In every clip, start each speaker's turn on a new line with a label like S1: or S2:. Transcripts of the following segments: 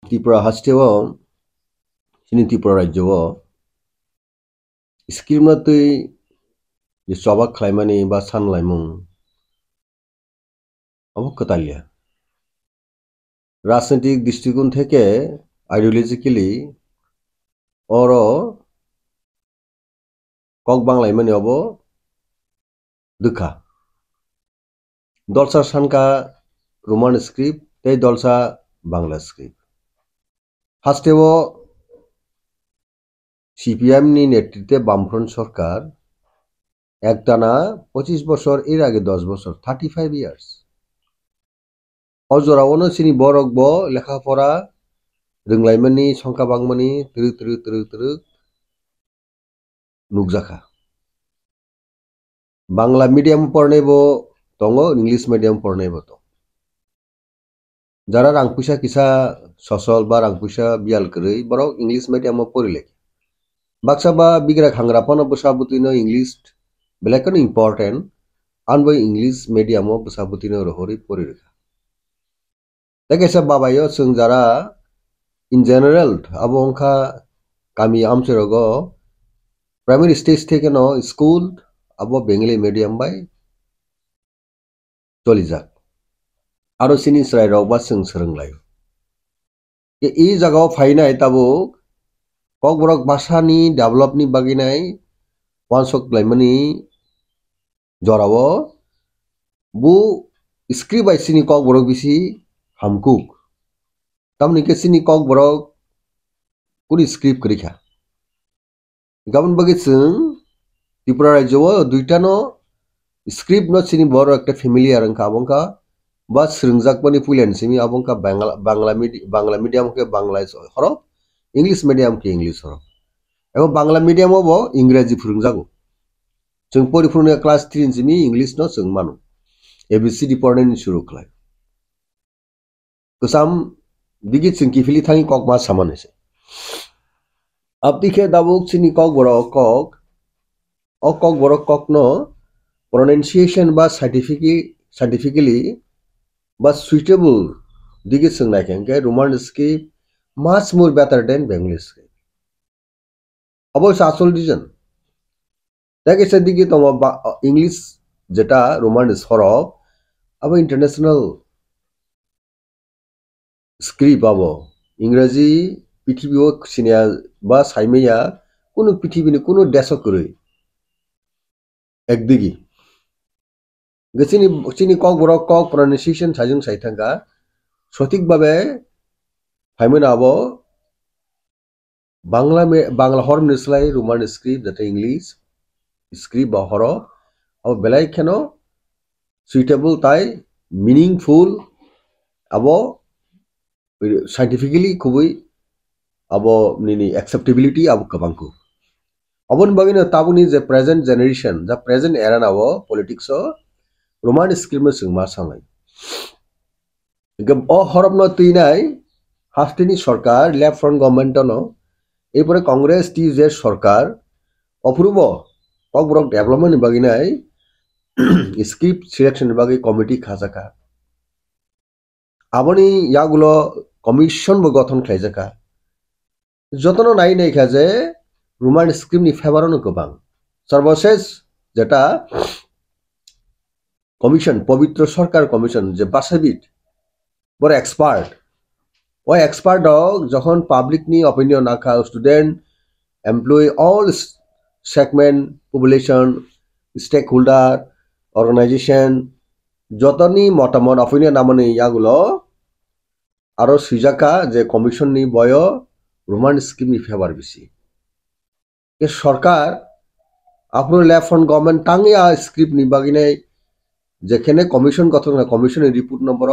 S1: Tripura hastewo sini Tripura rajyo skill matui je sobak khlaimani ba sanlaimung abo katalia রাজনৈতিক দৃষ্টিকোণ থেকে ideologically অরো cock বাংলায় মানে of দুখা দলসা Shanaka Roman script তাই দলসা Bangla script ফার্স্টেও CPM নি নেতৃত্বে বামফ্রন্ট সরকার একটানা 25 বছর এর আগে 10 বছর 35 ইয়ার্স অজরাওনো সিনি বরক ব লেখাপড়া रोंलाइमानि संखा बांमानि तरु नुकजाखा बांला मीडियम पढ़नेबो दंगो इंग्लिश मीडियम पढ़नेबो दं जारा रां फैसा किसा ससल बा रां फैसा बियाल करै बरक इंग्लिश मीडियम पढ़िले बाक्सा बा बिग्रा खांग्राफानो बसाबुतिनो इंग्लिश बेलेकनो इम्पोर्टेंट आनबो इंग्लिश मीडियम बसाबुतिनो रहरै पढ़िरेखा लेकेसा बाबायो जों Zara in general abo ongkha kami amserogo primary stage theke no school abo bengali medium bai cholijak aro sini srai rok ba sung soronglai ke ei jagao phainai tabo kokborok bhasha ni develop ni baginai wansok laimani jorao bu script bai sini kokborok bisi hamkuk tamni ke sini kokborok kuni script korikha gabon bagi sung Tripura rajyo duita no script no sini boro ekta familiar angka abongka ba srungjak bani pulen simi abongka bangla medium ke bangla horo english medium ke english horo এবং Bangla medium হবো ইংরেজি ফুরুংজাগো जों परिपूर्ण class 3 Simi English no जों मानो ABCD पढ़नायनि शुरू खालाय गोसाम बिगि जों किफिलि थाङि कक मा सामानसे आपदिखे दाबुक सिनि कक बर कक o kok borok kok no pronunciation ba scientifically ba suitable dige sungnai ke roman script much more better than bengali script abo asol reason deke sedige tongo english jeta roman horok abo international script abo इंराजी पृथ्वीओ सिनिया बा साइमेया कुनु पृथ्वीनि कुनु देशक करई একদিকে গেছিনি cock বড় cock pronunciation সাইজং সাইথাঙ্গা সঠিকভাবে ফাইমেন আবো বাংলা হর মিসলাই Roman script যেটা ইংলিশ স্ক্রিপ্ট বা হর আবো বেলাই কেন সুইটেবল তাই মিনিংফুল আবো সাইন্টিফিক্যালি খুবই আবো নিনি অ্যাকসেপ্টেবিলিটি আবো কবাংকু अबन बगिनो ताबुनि जे प्रेजेंट जनरेशन जा प्रेजेंट एरा नावो पॉलिटिक्स रोमान स्क्रिप्ट में जों मा सांगाय गब अ हरबनो तुइनाय हास्टिनि सरकार लेफ्ट फ्रंट गवर्नमेंट नो एपरे कांग्रेस टी जे सरकार अप्रूव ककब्रक डेवलपमेंट बगिनाय स्क्रिप्ट सिलेक्शन बगि कमिटी खाजाका आबनि यागुलो कमिशन बो गठन खायजाका जतनो नाय नाय खाजे रोमान स्क्रिप्ट नि फेवरनो गोबां सर्वशेष जेटा कमिशन पवित्र सरकार कमिशन जे बासाबिट बड़ एक्सपार्ट ओ एक्सपार्ट जखन पब्लिक नि ओपिनियन आखा student employee all segment population stakeholder organisation जतनी मतामत ओपिनियन नामनि यागुलो आरो सिजाका जे कमिशन नि बयो रोमान स्क्रिप्ट नि फेवर बेसी के सरकार आपनो लेफ्ट फ्रंट गवर्नमेंट टांगिया स्क्रिप्ट नि बागिने जेखेने कमिशन गठन कमिशन रिपोर्ट नंबर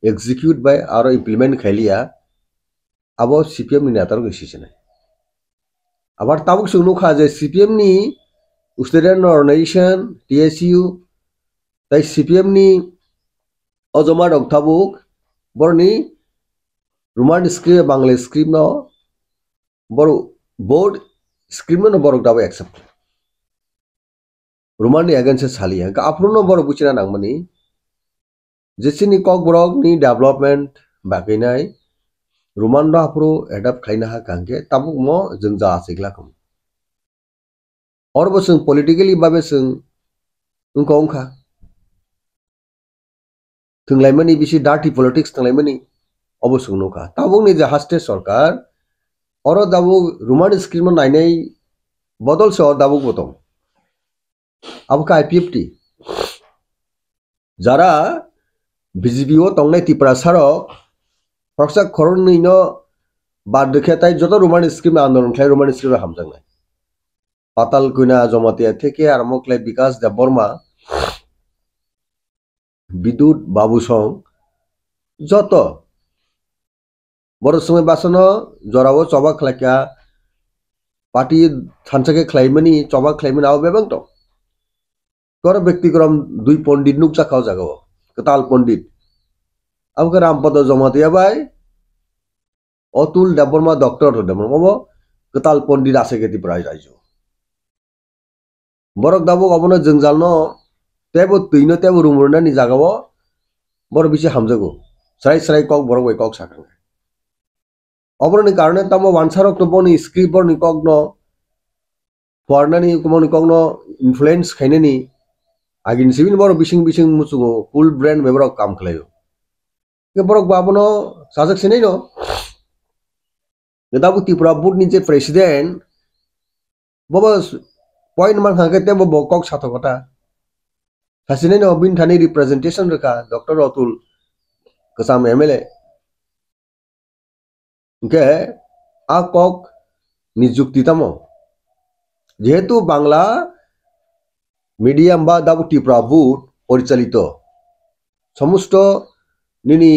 S1: एग्जीक्यूट बाय आरो इम्प्लीमेंट खाइलिया आबो सीपीएम नि नेतार गसिसने आबार ताबुक सुनुखा जे सीपीएम नि स्टूडेंट ऑर्गेनाइजेशन टीएसयू ताई सीपीएम नि अजमा डक्टाबुक बरनि रोमान स्क्रिप्ट बांग्ला स्क्रिप्ट न बर बोर्ड स्क्रिप्ट न बरक दाबो एक्सेप्ट रोमान नि अगेंस्ट सालिया का आपनो बर बुचिना नांगमनि जेसिनि कक बरक नि development बागैनाय Rumando apro adapt khaina ha kangke tabuk mo jengja asigla kum. Or bo sung politically babe sung ungko ungkha. Tunglaimani bisi dirty politics tunglaimani obo sung nuka. Tabuk ni je haste sarkar oro dabuk Rumand scheme nainai bodol se or dabuk botong. Abuka IPFT. Jara BJPO tongnai Tripura sarok Praksa koroni no bad dekhe tai joto Rumand scheme andolon khlai Rumand scheme hamjangnai. Patal kuina jomatia theke aramo khlai Bikas Debbarma Bidut Babusong joto boro সময় বাসনো জরাও চবা খলাকা party থানসাকে খ্লাইমানি চবা খ্লাইমানি আও বেবাং তো কর ব্যক্তিক্রম দুই পণ্ডিত নুকচা খাও জাগাও কতাল পণ্ডিত আমকে রামপদ জমা দিয়া ভাই অতুল দেববর্মা ডক্টর দেববর্মা কতাল পণ্ডিত আছে কেতি প্রায় রাইজ বরক দাবো অবনো জংজাল ন তেবো তুইনো তেবো রুমুরনা নি জাগাও বড় বিশে হামজাগো সরাই সরাই কক বড় বই কক সাকাং অবরণি কারণে তামো ওয়ানসারক তো বনি স্ক্রিপ্ট বনি কগ্ন ফরনানি কমনি কগ্ন ইনফ্লুয়েন্স খাইনানি আগিন সিবিন বড় বিশিং বিশিং মুসুগো ফুল ব্র্যান্ড মেবরক কাম খলাयो के बरक बाबनो साजक सिनै न दाबु त्रिपुरा बोर्ड नि जे प्रेसिडेंट बबो पॉइंट मान खाके ते बबो कक साथकता सासिनै न बिन थानि रिप्रेजेंटेशन रखा डॉक्टर अतुल कसाम एमएलए के आ कक निजुक्ति तमो जेहेतु बांग्ला मीडियम बा दाबु त्रिपुरा बोर्ड परिचालित समस्त निनी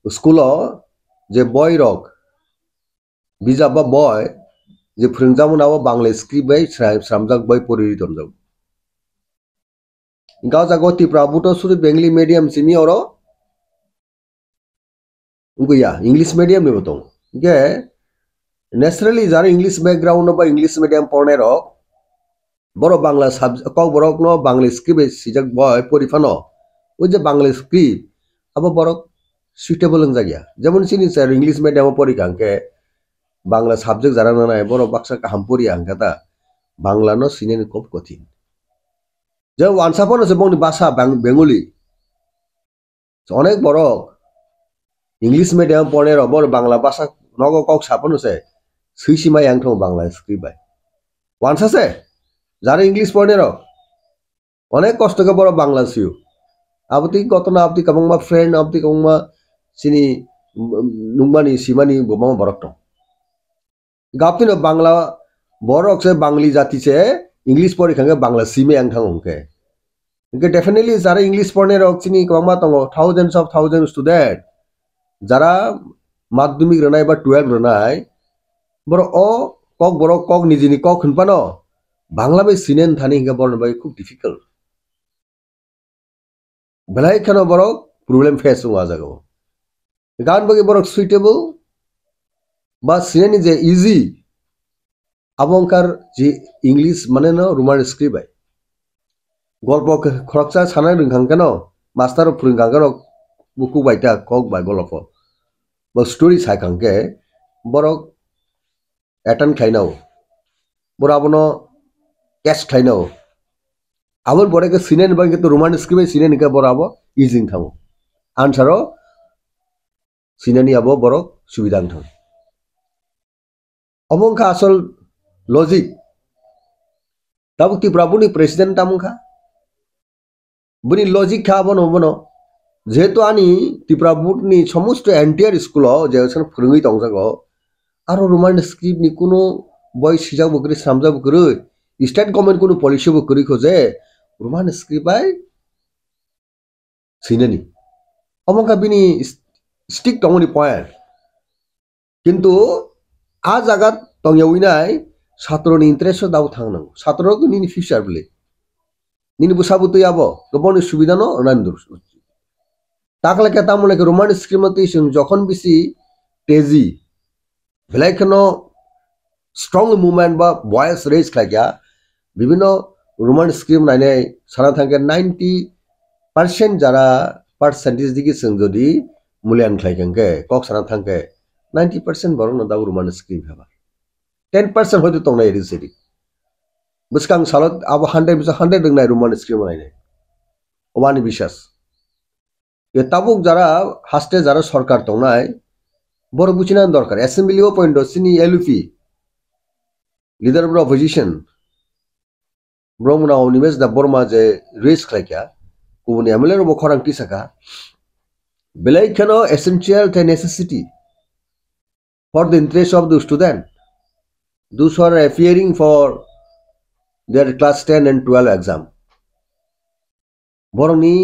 S1: स्कूल जे बय रक बिजाब बा बय जे फोरोंजामोनाबो बांग्ला स्क्रिप्ट बै स्रामजाक बै परिरितन जाब गाव जागो त्रिपुरा बोर्ड सुरु बेंगली मीडियम सिमी और गया इंग्लिश मीडियम में बतong के नेचुरली जार इंग्लिश बैकग्राउंड बा इंग्लिश मीडियम पढ़ने रक बरो बांग्ला सब्जेक्ट कक बरक न बांग्ला स्क्रिप्ट सिजक बय परिफानो ओ जे बांग्ला स्क्रिप्ट अब बरक सुइटेबल जागिया जेमन सिनि सर इंग्लिश मीडियम पढ़ी कांके बांग्ला सब्जेक्ट जारा नाय बरो बाक्सा काम पढ़ी आंकाता बांग्ला न सिनेनि खूब कठिन जे वानसापन से बंगनि भाषा बेंगली अनेक बरक इंग्लिश मीडियम पढ़ने र बर बांग्ला भाषा नगो कक सापन से सुइसिमा यांगथं बांग्ला स्क्रिप्ट बाय वानसा से जारा इंग्लिश पढ़ने र अनेक कष्ट के बर बांग्ला सिउ आबती गतना आबती कबंगमा फ्रेंड आबती कबंगमा सिनी नुंगमानी सीमानी बोमा बरक तो गापती न बांग्ला बरक से बांगली जाति से इंग्लिश पढ़ी खांगे बांग्ला सीमे यांगथं उनके इनके डेफिनेटली जारा इंग्लिश पढ़ने रक सिनी कबंगमा तंगो थाउजेंड स्टूडेंट जारा माध्यमिक रनाय बा 12 रनाय बर ओ कक बर कक निजिनि कक खनपानो बांग्ला बे सिनेन थानी हिंगा बरन बाय खूब डिफिकल्ट बेलाय खानो बरक प्रॉब्लम फेस हुआ जागो गान बगे बरक सुइटेबल बा सिनेनि जे इजी अबंकार जे इंग्लिश माने न रोमान स्क्रिप्ट बाय गल्प खरकसा साना रोंखांखानो मास्टर फोरोंखांखानो बुकु बायता कक बाय गल्प बा स्टोरी सायखांके बरक एटेंड खाइनाव बराबनो कैश खाइनाव आबर बरे के सिनेन बागे तो रोमान स्क्रिप्ट सिनेन के बराबो इजिंग थामो आंसरो सिनेनि आबो बरक सुबिदां थाम अबंखा आसल लॉजिक दाबु त्रिपुरा बोर्ड नि प्रेसिडेंट तामखा बुनि लॉजिक खा बनो जेहेतु आनी त्रिपुरा बोर्ड नि समस्त एंटायर स्कूल जे फोरोंगै दंजागो आरो रोमान स्क्रिप्ट नि कुनो बय सिजाक बकरि सामजा बकरि स्टेट गवर्नमेंट कुनो पॉलिसी बकरि खोजे रोमान स्क्रिप्ट बाय सिनेनि अमंका बिनि स्टिक दंनि पॉइंट किंतु आ जागा तंगयाविनाय छात्रनि इंटरेस्ट दाव थांनांगौ छात्रक निनि फ्यूचर बले निनि बुसाबुतै आबो गोबांनि सुबिदा न नान्दुर ताकले के तामले के रोमान स्क्रिप्ट मते जों जखन बिसि तेजी बेलायखनो स्ट्रंग मूवमेंट बा वॉइस रेज खाया विभिन्न रोमान स्क्रिप्ट नायनाय साना थांगे 90% जरा परसेंटेज दिगि जों जदि मूल्यांकन खायगोनके कक साना थांगे 90% borok no dabu Roman script haba 10% hoyto tongnai eri seri buskang salot abo 100 bisa 100 dengnai Roman script banai obani বিশ্বাস এ তাবুক যারা হাস্টে যারা সরকার tongnai বড় বুঝিনান দরকার অ্যাসেম্বলি ও পয়েন্ট সিনি এলুপি লিডার অফ অপোজিশন ব্রহ্মনা নিমেশ দা বর্মা যে রিস্ক লাইকা কুবুনি এমএলএ রব খরাং টিসাকা বেলাই কেন এসেনশিয়াল তে necessity for the interest of the student those who are appearing for their class 10 and 12 exam boroni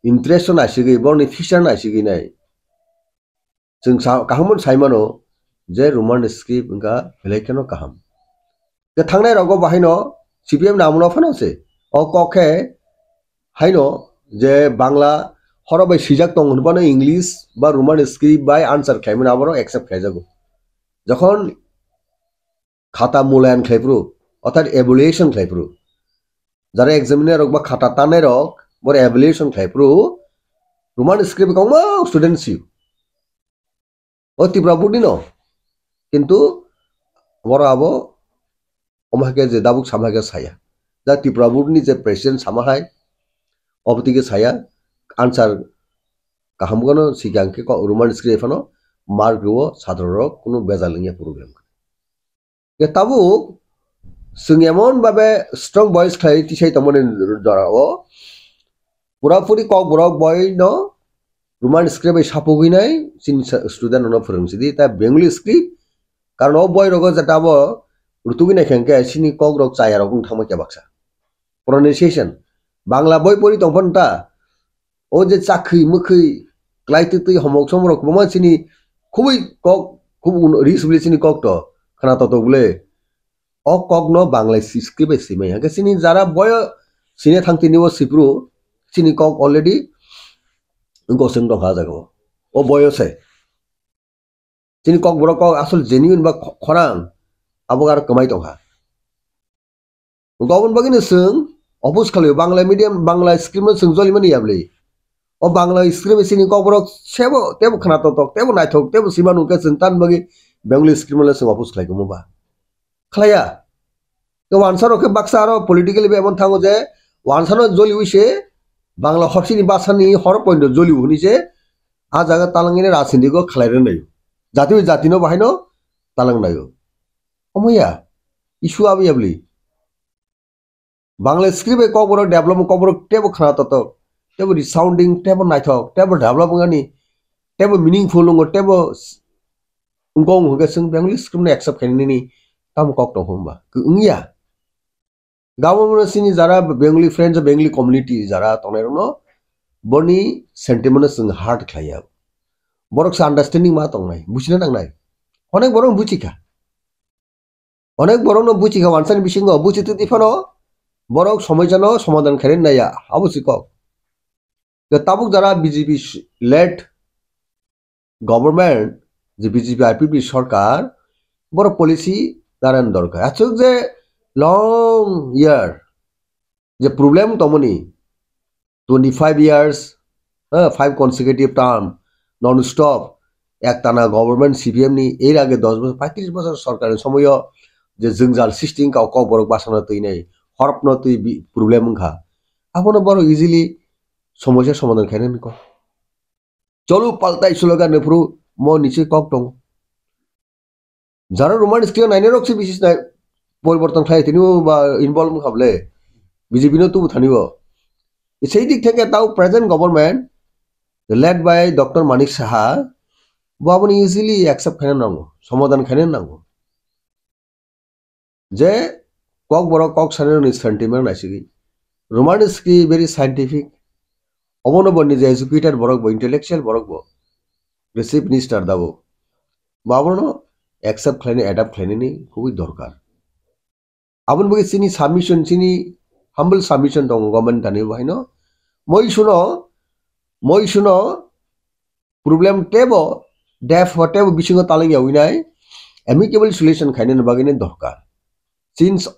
S1: interest na sigi boroni future na sigi nai जों काहमन साइमानो जे रोमान स्क्रिप्ट इनका बेलायकेनो काहम जे थांनाय रावगो बाहायनो सीपीएम नामनो फानोसे अ कखे हायनो जे बांला हरबाय सिजाक दं होनबानो इंग्लिश बा रोमान स्क्रिप्ट बाय आन्सार खायमोन आबारो एक्सेप्ट खायजागो যখন খাতা মূল্যায়ন খাইপ্রু অর্থাৎ এভ্যালুয়েশন খাইপ্রু যারা এক্সামিনার বা খাতা টানের রক বড় এভ্যালুয়েশন খাইপ্রু রোমান স্ক্রিপ্ট কমা স্টুডেন্ট সিউ ও ত্রিপুরা বুডি ন কিন্তু বড় আবো অমাকে যে দাবুক সামাকে সায়া যা ত্রিপুরা বুডনি যে প্রেসিডেন্ট সামাহাই অবতিকে সায়া আনসার কাহামগনো সিগাংকে রোমান স্ক্রিপ্ট এফানো মার্ক রুও সাধারণ রক কোনো বেজালিংয়া প্রবলেম তাবুক जों एमन भाबे स्ट्रंग बॉयज खाई तिसाई तमने जराओ पुरापुरी कक बरक बय न रोमान स्क्रिप्ट सापोगिनाय सिन स्टूडेंट न फोरोंसिदि ता बेंगली स्क्रिप्ट कारण ओ बय रग जटाबो रुतुगिनाय खेंके सिनि कक रक चाया रक थामा के बाक्सा प्रोनाउंसिएशन बांग्ला बय परि तंफनता ओ जे चाखै मखै क्लाइतै हमक समरक ममा सिनि खुबै कक खुब रिसबलि सिनि कक तो खाना तो बोले o kogno bangla script simai ha sini jara boy sine thangti nibo sipru sini kog already goseng dong ha jago o boyo se sini kog boro kog asol genuine ba khorang abogar kamai dong ha gobon bagini sung opus khali bangla medium bangla script sung joli mani yable o bangla script sini kog boro sebo tebo khana to tebo naithok tebo simanu ke sung tan bagi bengali script la sung opus khlai gomoba খালায়া তো ওয়ানসার ওকে Buxar politically এমন থাকো যে ওয়ানসার জলি হইছে বাংলা হরসিনি বাসানি হর point Jolly হনিছে আ জায়গা তালাঙ্গিনে রাজনীতিকে খালাইরে নাই জাতি জাতিনো বাহাইনো তালাং নাইও অময়া ইস্যু আবি আবলি বাংলা স্ক্রিপ্টে কবর ডেভেলপমেন্ট কবর টেবো খানা তত টেবো রিসাউন্ডিং টেবো নাইথক টেবো ডেভেলপমেন্ট আনি টেবো মিনিংফুল লঙ্গ টেবো উঙ্গং হগে जों बेंगली स्क्रिप्ट एक्सेप्ट खाइनि tam kok to homba ngya gawo sini jara bengali friends bengali community jara tonero no boni sentiment sing heart khaya borok sa understanding ma tongnai buchina nangnai onek borok buchika onek borok no buchika wansan bisingo buchite difano borok somoijano সমাধান kharin naya abusi kok the tabuk jara bjp led government je bjp ipb সরকার বড় policy দাঁড়ান দরকার আচ্ছা যে long year যে problem তমনি 25 years 5 consecutive term non stop একটানা গভর্নমেন্ট সিপিএম নি এর আগে 10 বছর 35 বছর সরকারের সময় যে জঞ্জাল সিস্টেম কাউ কক বড় বাসনা তৈ নাই হরপন তৈ প্রবলেম খা আপনো বড় ইজিলি সমস্যা সমাধান খাইনেন ক চলো পাল্টাই স্লোগান নেফরু ম নিচে কক দং যারা রোমান স্ক্রিপ্ট নাইনে রকছে বিশেষ নাই পরিবর্তন খাই তিনিও বা ইনভলভ খাবলে বিজেপি তো থানিব সেই দিক থেকে তাও present government led by doctor Manik Saha আপনি ইজিলি একসেপ্ট খাইনে নাঙ্গো সমাধান খাইনে নাঙ্গো যে কক বড় কক সানের সেন্টিমেন্ট নাইসিগি রোমান স্ক্রিপ্ট ভেরি সাইন্টিফিক অবনবনি যে এডুকেটেড বরক ইন্টেলেকচুয়াল বরক রিসিভ মিনিস্টার দাবো বাবনো एक्सेप्ट खाने एडाप्ट खाने नहीं खूब दरकार अपन बगे सिनी सबमिशन सिनी हम्बल सबमिशन दं गवर्नमेंट दानि बाहायनो moi suno प्रॉब्लम टेबो डेफ टेबो बिसिङो तालिं याविनाय एमिकेबल सॉल्यूशन खाने बागैनो दरकार since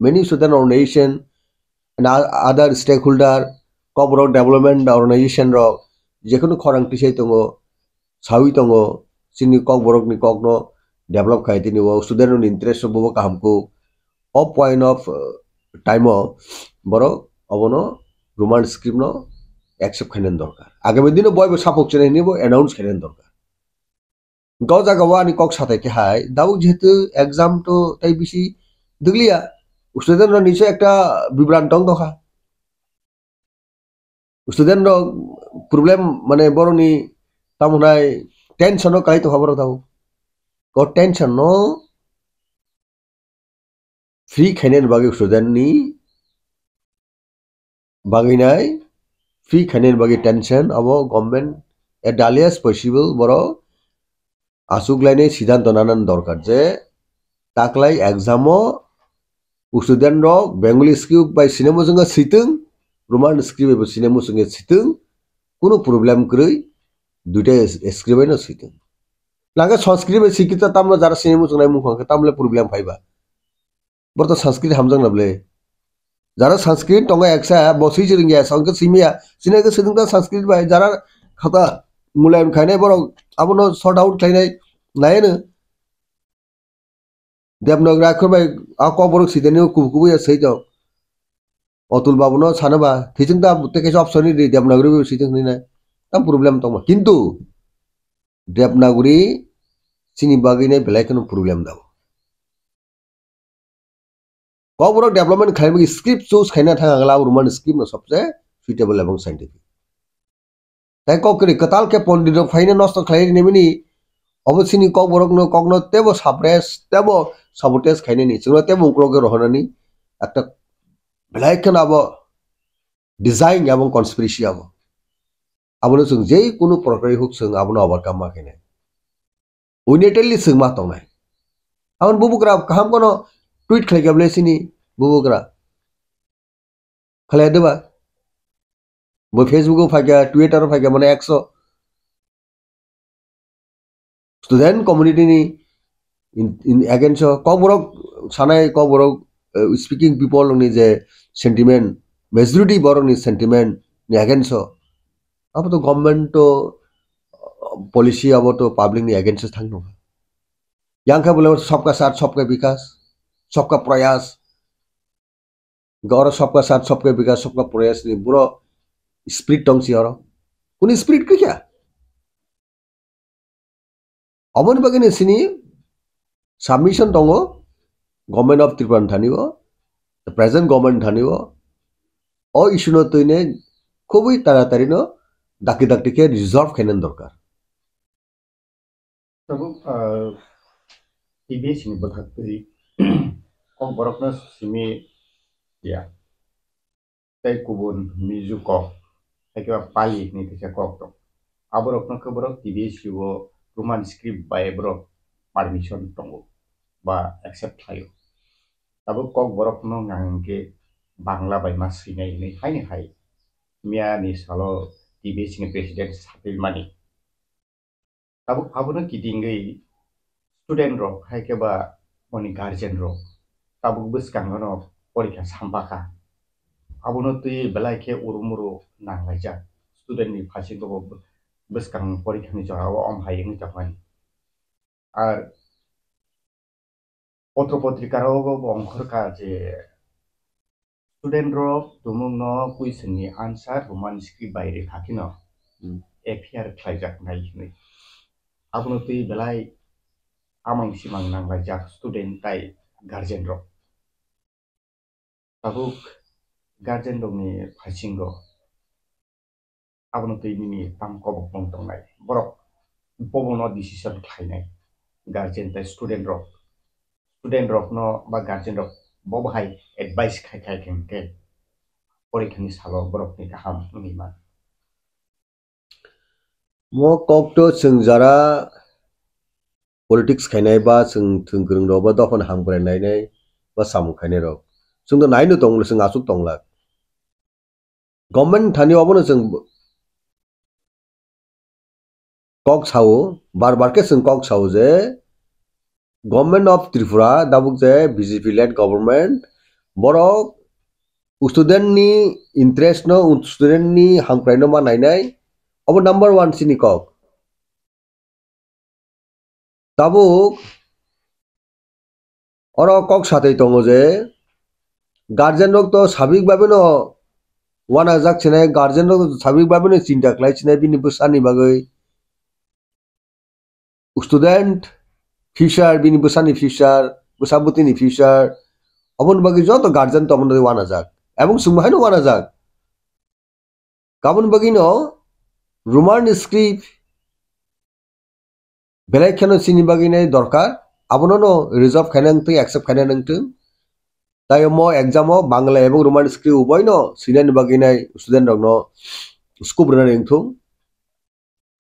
S1: many student organization and other stakeholder corporate development organization रो जेखुनु खरांथि साइ दङ सावि दङ sini kok borok ni kok no develop khai tini wo student no interest bo kaham ko of point of time borok obono roman script no accept khainen dorkar agami dino boy sapok chene ni bo announce khainen dorkar gaw jaga wa ni kok sathai ke hai dabu jehetu exam to tai bisi duglia student no niche ekta bibrantong dokha student no problem mane boroni tamunai tension no kai to khabar daw ko tension no free khainen bagi student ni baginai free khainen bagi tension abo government at earliest possible boro asuk laine siddhanto nanan dorkar je taklai exam o student rok bengali script by cinema sunga situng roman script by cinema sunga situng কোনো problem করেই দুইটা script না সিতে লাগে সংস্কৃত শিক্ষিত তামলা যারা cinema চংনাই মুখে তামলে problem পাইবা বর্ত সংস্কৃত হামজাং নাবলে যারা সংস্কৃত টঙ্গা একসা বসি চিরিংয়া সংস্কৃত সিমিয়া সিনেকে সিদিংটা সংস্কৃত বাই যারা খাতা মুলায়ম খাইনাই বড় আবনো শর্ট আউট খাইনাই নাইনো দেবনগর আখর বাই আক বড় সিদেনি কুবকুবুয়া সেইতো অতুল বাবুনো সানবা থিচিংটা তেকেস অপশন দি দেবনাগরি সিচিং নাই tam problem tong কিন্তু দেবনাগরি চিনি বাগিনে বেলাই কোনো প্রবলেম দাও কবর ডেভেলপমেন্ট খাইবি স্ক্রিপ্ট চুজ খাইনা থাকাগলা রোমান স্ক্রিপ্ট ন সবচেয়ে সুইটেবল এবং সাইন্টিফিক তাই ককরি কতাল কে পন্ডিত ফাইনে নষ্ট খাই নেমিনি অবশ্যই কবরক ন কগন তেব সাপ্রেস তেব সাবটেস খাইনে নি চিংনা তেব উকলকে রহনানি একটা বেলাই কেন আব ডিজাইন এবং কনস্পিরেসি আব abone sung jei kuno prokai huk sung abone overcome ma kene unitarily sung ma tong nai abon bubukra kaham kono tweet khlai gable sini bubukra khlai deba bo facebook o phagya twitter o phagya mane 100 student community ni in against koborok sanai koborok speaking people ni je sentiment majority borok ni sentiment ni against अब तो government तो policy अब तो public नि against थांनो यांखा बोले सबका साथ सबका विकास सबका प्रयास गौर सबका साथ सबका विकास सबका प्रयास नि बुरो स्पिरिट टंगसी हरो कुनी स्पिरिट के क्या अबन बगने सिनी सबमिशन दंगो गवर्नमेंट ऑफ त्रिपुरा थानिबो द प्रेजेंट गवर्नमेंट थानिबो ओ इशू न तइने খুবই তাড়াতাড়ি ন ডাকি ডাকিকে রিজলভ খাইনেন দরকার
S2: তবু টিবিএস नि बथाकै कम बरकनो सिमी या तै गुबुन मिजु क ताइका पालि नि कैसा कक दं आबरकनो खबरक टिबिएस यो रोमान स्क्रिप्ट बाय ब्रो परमिशन दंगो बा एक्सेप्ट थायो तबु कक बरकनो गांगे बांग्ला बाय मा सिनाय नै हायनि हाय मिया नि सालो टिबिएस नि प्रेसिडेंट सापिल मानि तबु आबनो किदिंगै स्टूडेंट रो हायकेबा मनि गार्जियन रो तबु बसकांगनो परीक्षा सामबाखा आबनो तुई बेलायके उरुमुरु नांलायजा स्टूडेंट नि फासि गबो बसकां परीक्षा नि जवाब अम हायनि जामानि आर पत्र पत्रिका रो अंखर का जे स्टूडेंट रो तुमुंग नो क्वेश्चन नि आंसर रोमान स्क्रिप्ट बायरे थाकिनो एफआर खायजाक नायनि आबनो तुई बेलाय आमां सिमां नांलायजा स्टूडेंट ताई गार्जियन रो tabuk गार्जियन दंनि फासिंगो आबनो तुई नि ताम कबक बं दंनाय बरक बबनो डिसिजन खायनाय गार्जियन ताई स्टूडेंट रक नो बा गार्जियन रक बबहाय एडवाइस खाय केंके परीक्षानि सालो बरकनि गाहाम निमा
S1: मो कक्टो जों जारा पॉलिटिक्स खायनाय बा जों थोंगोरों रो बा दफन हांब्रायनाय नै बा सामु खायनाय रो जों द नायनो दं जों आसुक दंला गवर्नमेंट थानि अबनो जों कक सावो बार बार के जों कक सावो जे गवर्नमेंट ऑफ त्रिपुरा दाबुक जे बीजेपी लेड गवर्नमेंट बरक स्टूडेंट नि इंटरेस्ट नो स्टूडेंट नि हांब्रायनो मा नायनाय अब नंबर 1 सिनि कक tabuk oro kok sathai tongo je guardian rok to sabik bhabe no wana jak chinai guardian rok sabik bhabe no chinta khlai chinai bini bwsani bagui student future bini bwsani future bwsabutini future obon bagi joto guardian to amon wana jak ebong sungmahai no wana jak kabon bagi no roman script belai kheno chini bagi nei dorkar abono no reserve khainang tu accept khainang tu তাই mo exam o bangla এবং roman script uboy no sinan bagi nai student rok no scope rena ringthung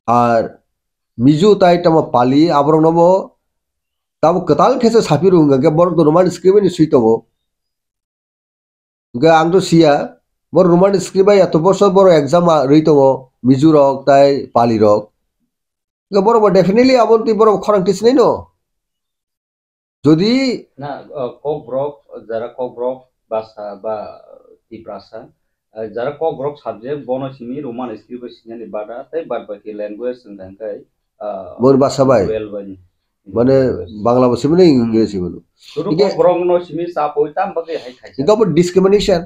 S1: আর মিজু তাই tamo pali aborong no bo tabo ketal khese sapiru ge borok to roman script ni suitabo ge ang to sia bor roman script bai eto bosor bor exam reitongo Miju rok tai pali rok ge bor definitely abon ti bor khorang tis nei no যদি
S3: না Kokborok যারা Kokborok ভাষা বা টিপ্রাসা যারা Kokborok subject বনসিনি Roman script সিনানি বাদা তাই বাদ বাকি ল্যাঙ্গুয়েজ সঙ্গাই
S1: বোর ভাষা বাই মানে বাংলা ভাষা মানে ইংরেজি বলো
S3: ঠিক আছে ব্রক নো সিমি সাপ ওইতাম বাকি হাই খাইছে
S1: এটা বড় ডিসক্রিমিনেশন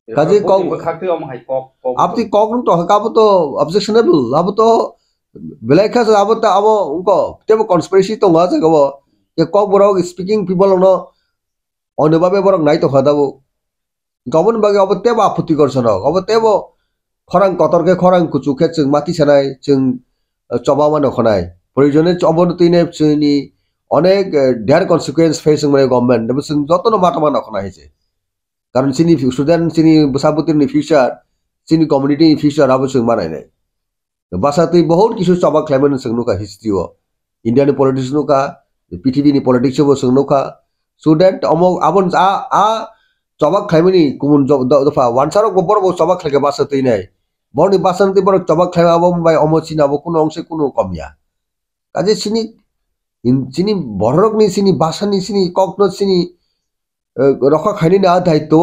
S1: কাজে কক
S3: খাকতে আম হাই কক
S1: আপনি কক তো হকাবো তো অবজেকশনেবল আবো তো বেলাইখা আবো তো আবো উনকো তেবো কনস্পিরেসি তো ngা জাগাবো যে Kok borok speaking people no অনুভাবে borok নাই তো খাদাবো গমন বাগে অবতে বা আপত্তি করছন অবতে বো খরাং কতরকে খরাং কুচুকে जों মাটি ছানাই जों চবামান খনাই প্রয়োজনে অবনতি নে চিনি অনেক ডেয়ার কনসিকুয়েন্স ফেসিং মানে গভর্নমেন্ট এবং जों যতন মাটামান খনা হইছে কারণ চিনি স্টুডেন্ট চিনি বসাবতির নি ফিউচার চিনি কমিউনিটি ফিউচার আবো जों মানাই নাই বাসাতে বহুত কিছু চবা ক্লাইমেট जों নুকা হিস্ট্রি ও ইন্ডিয়ান পলিটিক্স নুকা পৃথিবীনি পলিটিক্স বো जों नुका স্টুডেন্ট অমো আবন আ চবাক খাইমানি কুমুন দফা ওয়ানসারো গোবর বো চবাক খাইকে বাসাতে নাই বনি বাসান্তি বড় চবাক খাইবা আবো বাই অমচিনা আবো কোনো অংশে কোনো কমিয়া কাজে চিনি চিনি বড়রকনি চিনি বাসানি চিনি ককনো চিনি রক্ষা খাইনি না দায়িত্ব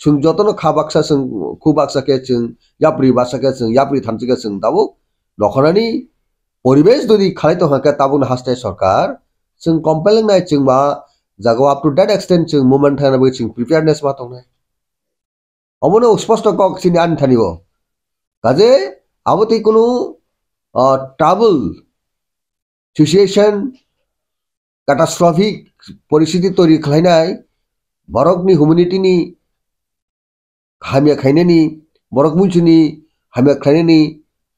S1: जों যতন খাবাকসা जों খুবাকসাকে जों याप्रि बासाके जों याप्रि थानसिके जों दाबो नखरानि परिबेश যদি খাইতো হাকে তাবুন হাসতে সরকার जों कम्पेलिं नाय जों मा जागो अप टू दैट एक्सटेंट जों मूवमेंट थानाबो जों प्रिपेयरनेस मा दंनाय अमनो स्पष्ट कक सिनि आन थानिबो काजे आबोति कुनु ट्राबल सिचुएशन कैटास्ट्रॉफिक परिस्थिति तैरि खालायनाय बरकनि ह्यूमैनिटीनि हामिया खायनायनि बरक मुंसिनि हामिया खायनायनि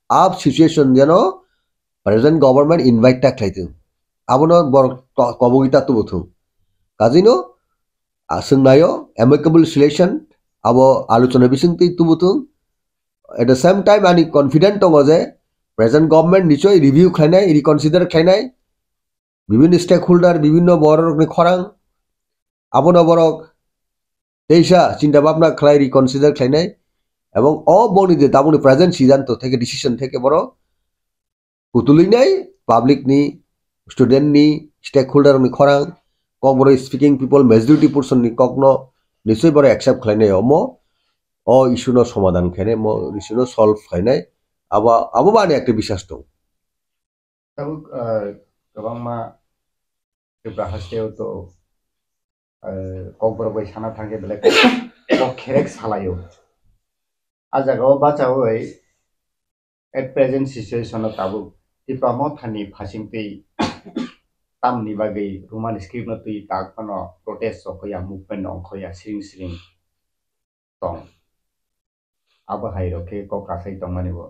S1: आप सिचुएशन जेनो प्रेजेंट गवर्नमेंट इनवाइट ता खायदों आबोनो बरक कबगिता तुबथु काजिनो आसंनायो एमिकेबल सल्यूशन आबो आलोचना बिसंति तुबथु एट द सेम टाइम आनी कॉन्फिडेंट दङ जे प्रेजेंट गवर्नमेंट निश्चय रिव्यू खायनाय रिकनसिडार खायनाय विभिन्न स्टेक होल्डर विभिन्न बरकनि खरां आबोनो बरक देशा चिंता भाबना खालाय रिकनसिडार खायनाय এবং অবনি যে তাবনি প্রেজেন্ট সিদ্ধান্ত থেকে ডিসিশন থেকে বড় পুতুলিনাই পাবলিক নি स्टूडेंट नि स्टेक होल्डर नि खरां कक बरो स्पीकिंग पीपल मेजॉरिटी पर्सन नि ककनो निश्चय बरो एक्सेप्ट खालायनाय अमो अ इशू नो समाधान खायनाय मो इशू नो सल्व खायनाय आबा आबो बाने एकटा बिश्वास दं
S2: तब गोबां मा जेब्ला हास्टेयाव तो कक बरो बै साना थांगे बेले कक खेरेक सालायो आजागाव बाचाव एट प्रेजेंट सिचुएशन ताबो दिप्रामो थानि फासिंति तामनि बागै रोमान स्क्रिप्ट न तुई ताकनो प्रोटेस्ट होया मूवमेंट अंखया सिरिं सिरिं तंग आबो हाइरोके को कासै तंगमानिबो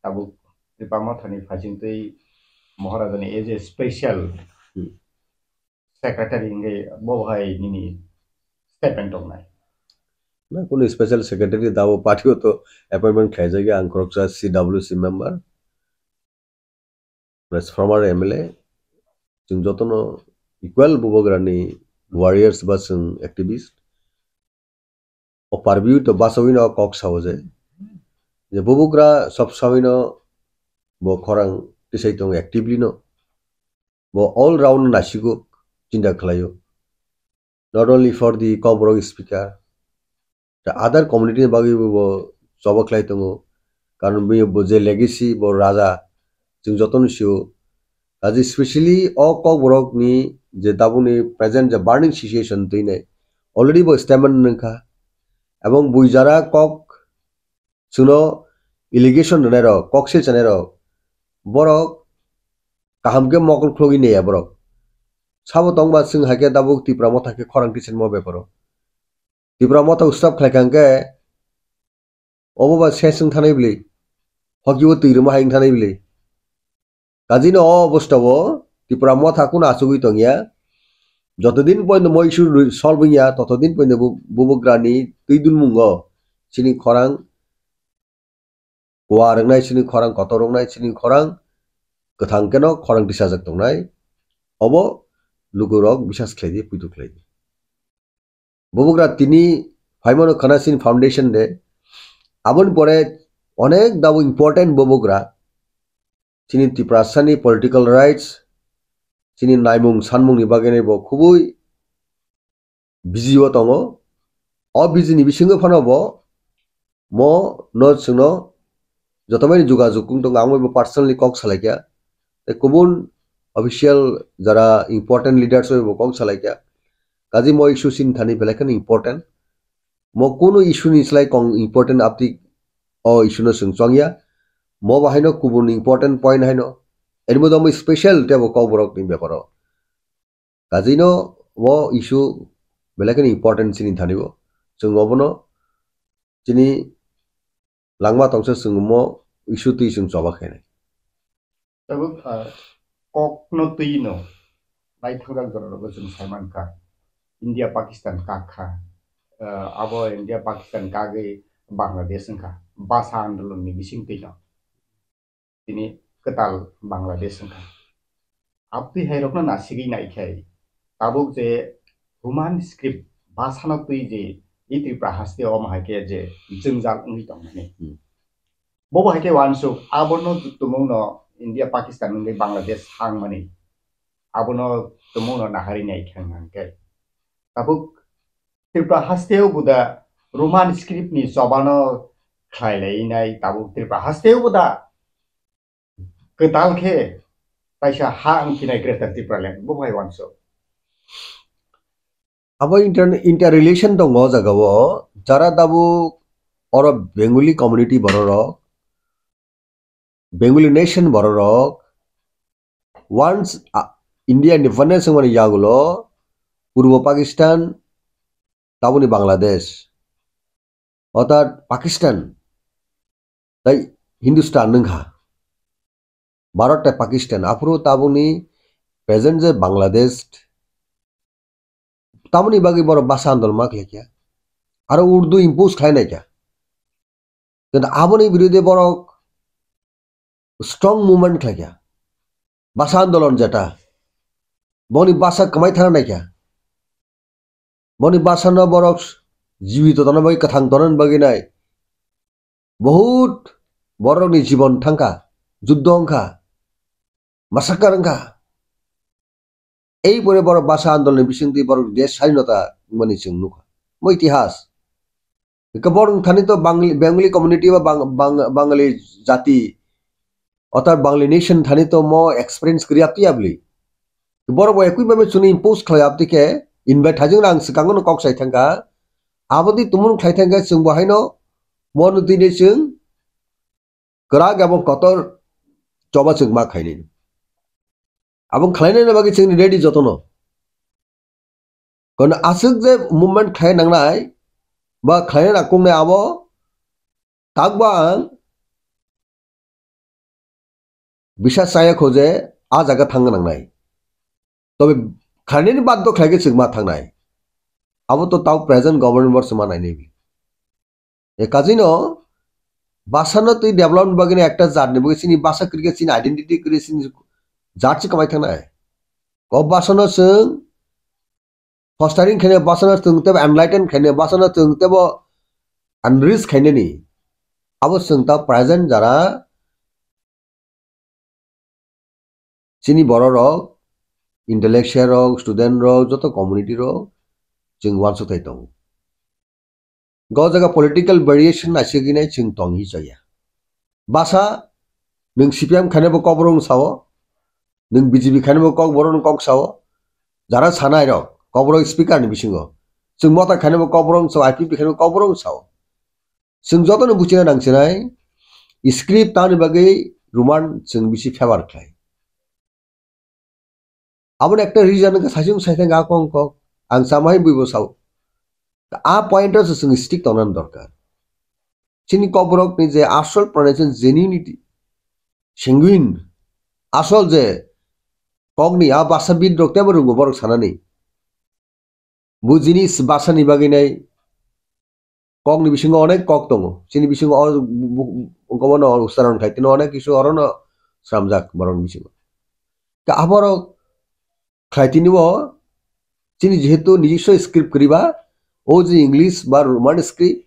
S2: ताबु दिप्रामो थानि फासिंति महाराजानि एज ए स्पेशल सेक्रेटारि इंगे बोहाय निनि स्टेटमेंट दंनाय
S1: ना कोनो स्पेशल सेक्रेटारि दाबो पार्टियो तो अपॉइंटमेंट खाइजागे आं खरकसा CWC member plus former MLA जों जतन इक्वल बुबग्रानि वारियर्स बा जों एक्टिविस्ट ओ पारबिउ तो बासविनो कक सावजे जे बुबग्रा सब साविनो बो खरां तिसाइतों एक्टिवली नो बो ऑल राउंड नासिगो चिंता खलायो नॉट ओनली फॉर दी कबरो स्पीकर द अदर कम्युनिटी बागै बो सबखलाइतों कारण बे बो जे लेगेसी बो राजा जों जतन सिउ kaji especially o kok borok ni je dabuni present je burning situation tuine already bo statement nengka এবং বুইজারা কক সুনো ইলিগেশন নেরো ককসিল চানেরো বরক কাহামকে মকল খলগি নেয়া বরক সাবো তংবা সিং হাকে দাবুক তিপ্রা মথাকে খরাং টিসেন মবে বরক তিপ্রা মথা উস্তাব খাইখাंगे অববা সেসং থানাই বলি হকিও তৈরমা হাইং থানাই বলি কাজিনো অবস্থাবো তিপ্রা মথা কোন আসুগি তংয়া যতদিন পর্যন্ত মই ইস্যু সলভ হইয়া ততদিন পর্যন্ত বুবগ্রানি তুইদুল মুঙ্গ সিনি খরাং কোয়া রংনাই সিনি খরাং কত রংনাই সিনি খরাং गोथां केनो खरां दिसाजक दंनाय अब लुगुरक बिसास खलायदि पुइदु खलायदि बुबुग्रा तिनि फाइमनो खानासिन फाउंडेशन दे आबन परे अनेक दाबो इम्पोर्टेंट बुबुग्रा चिनि तिप्रासानि पलिटिकल राइट्स चिनि नायमुं सानमुंनि बागेने बो खुबुय बिजिओ दङो अ बिजिनि बिसिङो फानबो मो न सुनो जतमानि जुगाजुग दं आंबो पार्सनली कक सालायया कुबुन ऑफिशियल जरा इम्पोर्टेंट लीडर्स हो कौन सलाह क्या काजी मो इशू सिन थानी बेलेकन इम्पोर्टेंट मो कोनो इशू निसलाय कौन इम्पोर्टेंट आपती ओ इशू न संचंगिया मो बाहायनो कुबुन इम्पोर्टेंट पॉइंट हायनो एरमो दम स्पेशल टेबो कौ बरक नि बेपारो काजिनो वो इशू बेलेकन इम्पोर्टेंट सिन थानिबो जों मबनो जिनि लांमा तंसे जों मो इशू ति जों जबाखायनाय
S2: Tabuk kok no tuino, nai tanggal dorong bersama Salman Khan, India Pakistan kakha, abo India Pakistan kage Bangladesh engka, bahasa andalun ni bising tuino, ini ketal Bangladesh engka. Abdi hai rokna nasigi nai kai, tabuk je human script bahasa no tui je itu prahaste om hai ke je jengjal ngi tong ni. Bobo hai ke wansu, abo no tumung no India Pakistan ngai Bangladesh hang mani abono tomono nahari nai khang ke tabuk tripura hasteo buda roman script ni sobano khailai nai tabuk tripura hasteo buda ketal ke paisa hang kinai greater tripura land bo bhai wanso
S1: abo interrelation dong jagawo jara dabu oro bengali community bororo Bengali nation borok once India independence mani yagulo Purbo Pakistan tabuni Bangladesh অর্থাৎ পাকিস্তান তাই Hindustan নংখা ভারতটা Pakistan আফরো তাবুনি present যে বাংলাদেশ তাবুনি বাকি বড় ভাষা আন্দোলন মাকলে কিয়া আর Urdu impose খায় না কিয়া কিন্তু আবনি বিরুদ্ধে বড় स्ट्रॉन्ग मूवमेंट था क्या भाषा आंदोलन जेटा बनी भाषा कमाई था ना क्या बनी भाषा न बरक जीवित तो ना बगी कथांग तनन बगी नाय बहुत बरक नि जीवन थांका युद्ध अंका मासाकार अंका এই পরে বড় ভাষা আন্দোলনের বিসিংতি বড় দেশ স্বাধীনতা মানে जों नुखा मो इतिहास বরং থানি তো বেঙ্গলি কমিউনিটি বা বাঙালি জাতি অর্থাৎ বাঙালি নেশন থানি তো মো এক্সপেরিয়েন্স করি আপনি আবলি বড় বয় একই ভাবে শুনি ইম্পোজ খাই আপনিকে ইনভাইট হাজং রাং সিকাंगनो कक साइ थांगा आबदि तुमुन खाइ थांगा जों बहायनो मन दिने जों गरा गाबं कतर जबा जों मा खाइनि आबं खालायनायनि बागै जों रेडि जतनो कोन आसुक जे मुभमेन्ट खाय नांनाय बा खायना नाकंनाय आबो ताकबा বিশ্বাস চায় খোঁজে আ জায়গা থাঙ্গা নাংনাই তবে খাইনাयनि बाद तो खायगे जों मा थांनाय आबो तो ताव प्रेजेंट गवर्नमेंट वर्ष मा नायनाय ए काजिनो भाषानो तुई डेभलपमेंट बागेने एकटा जातनि बगे सिनि भाषा क्रिके सिनि आइडेंटिटी क्रिके सिनि जातसि कमाय थांनाय ग भाषानो जों फस्टारिं खायने भाषानो जों तेब एनलाइटन खायने भाषानो जों तेब अनरिच खायनेनि आबो जों ता प्रेजेंट जारा চিনি বড় rock intellectual rock student rock যত কমিউনিটি রক जों वानस थाइ दं ग जागा पलिटिकल वेरिएशन आसिगिनाय जों दं हि जाया भाषा नों सिपिएम खायनोबो कबरं सावो nung BJP khanimo kok borong kok sao jara sanai rok kok borong speaker ni bisingo sung mota khanimo kok borong sao IPP khanimo kok borong sao sung jotono buchina nangsinai script tani bagai ruman sung bisi favor khlai abon ekta reason ka sajung saithang ga kong kok ang samai buibo sao a pointer sung stick tonan dorkar chini kok borok ni je asol pronunciation genuinity genuine asol je kogni a basa bid rokte barungo borok sanani bu jinis basa ni baginai kogni bisingo onek kok tongo chini bisingo ungkomono usaron khai tino onek kisu orono samjak borong bisingo ka aborok khai tinibo chini jehetu nijisho script koriba o je english ba roman script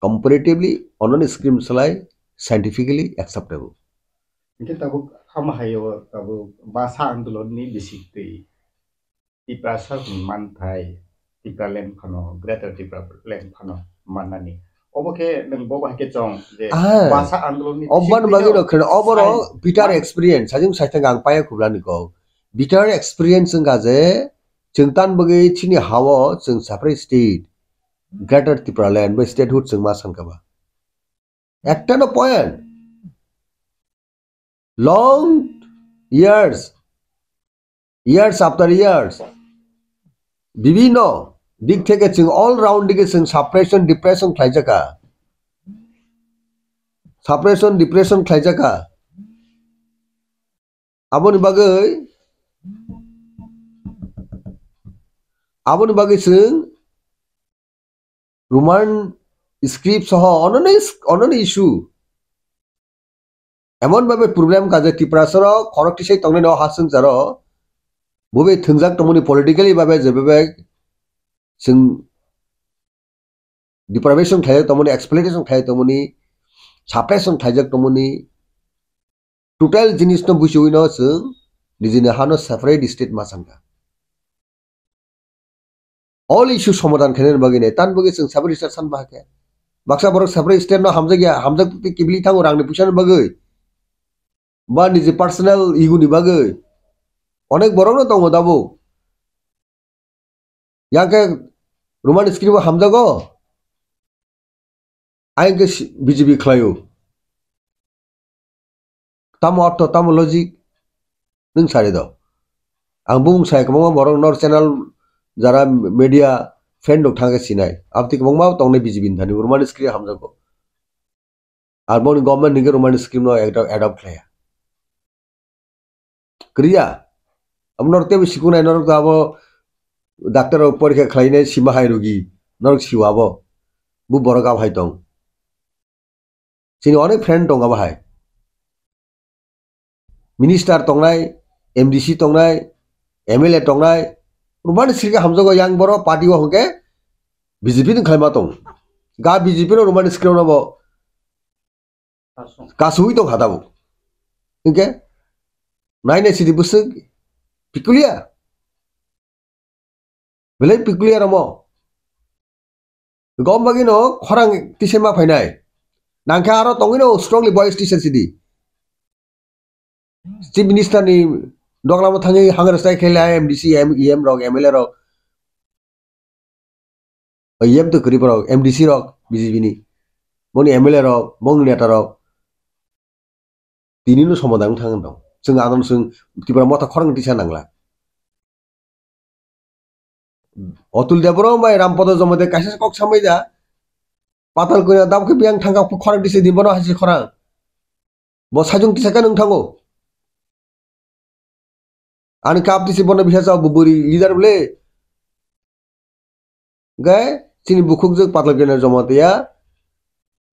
S1: comparatively onon script salai scientifically acceptable
S2: itu tabu hamahayo tabu bahasa andolon ni bisik tiprasa mantai tipralen phano greater tipralen phano manani oboke nang boba ke chong je bahasa andolon ni
S1: obban bagi no khen oboro bitter experience sajung saithang ang paya khublani ko bitter experience nga je chungtan bagi chini hawo chung separate state greater tipraland by statehood chung ma sankaba ekta no point long years after years bibino dik theke chung all round dige chung suppression depression khlaijaka aboni bagai chung roman script soho onon issue emon babe problem kaje tiprasoro korokti sei tongne no hasung jaro bobe thungjak tomoni politically babe jebe sing deprivation khai tomoni exploitation khai tomoni suppression khaijak tomoni total jinis no busi no sung nijine hano separate state masangka all issue समाधान खेने bagine tan bagi sung separate state san bahake baksa borok separate state no hamjak kibli thango rangni pusan bagai ba nije personal ego ni bagai onek borok no tongo dabo yake roman script hamjago aingke BJP khlayo tam ortho tam logic nung sare do ang bung sai kamo borok nor channel jara media friend dok thangke sinai apti kamo tongne BJP thani roman script hamjago ar boni government ni roman script no adopt khlaya kriya amnor te sikunai norok abo doctor porikha khlaine sima hai rogi norok siwabo bu boroga bhai tong chini onek friend tonga bhai minister tongnai MDC tongnai MLA tongnai roman script hamjago yang boro party wa hongke BJP ni khlaima tong ga BJP no roman script no bo kasui tong hadabo inke naine sidi busuk peculiar belai peculiar amo gom bagino khorang tisema phainai nangkha aro tongino strongly voice tisem sidi chief minister ni doglamo thangi hangrastai khela MDC EM rok MLA rok EM to kri rok MDC rok BJP ni moni MLA rok mong neta rok tinino samadhan thangan dong sung adon sung tibra mota khorang tisa nangla Otul Debro by Rampodo Zomode Kasas Kok Samida Patal Kuya Dabki Biang Tanga Khorang Tisi Dibono Hasi Khorang Bos Hajung Tisakan Tango An Kap Tisi Bono Bihasa Buburi leader Ble Guy Sini Bukuk Patal Kuya Zomotia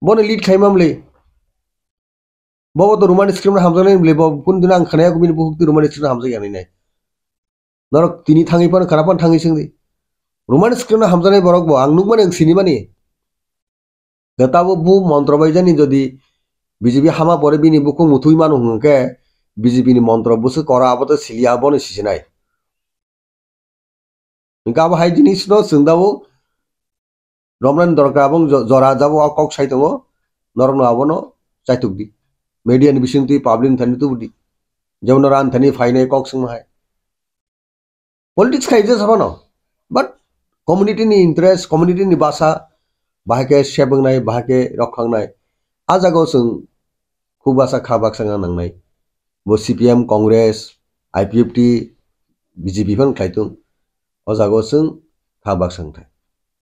S1: Bono lead Kaimamle Bobo the Roman script Hamzan Lebo Kundunan Kanaya Bin Buk the Roman script Hamzan Norok Tini Tangipan Karapan Tangising roman script na hamjane borok bo ang nukman ang sinimani gatabo bu mantra baijani jodi BJP hama pore bini bukung muthui manu hungke BJP ni mantra busu kora abote silia bone sisinai inka ba hai jinis no sungdabo romlan dorkar abong jora jabo akok saitongo norno abono chaitukdi media ni bisingti public thani tu budi जेवनो रानथानि फायनाय कक संहाय politics खाइजे साबानो but community नि interest community नि भाषा बाहाके शेबंनाय बाहाके रखांनाय आ जागाव जों खूब आसा खाबाक सांगा नांनाय बो CPM Congress IPFT BJP phone खायतुं अ जागाव जों खाबाक सांथाय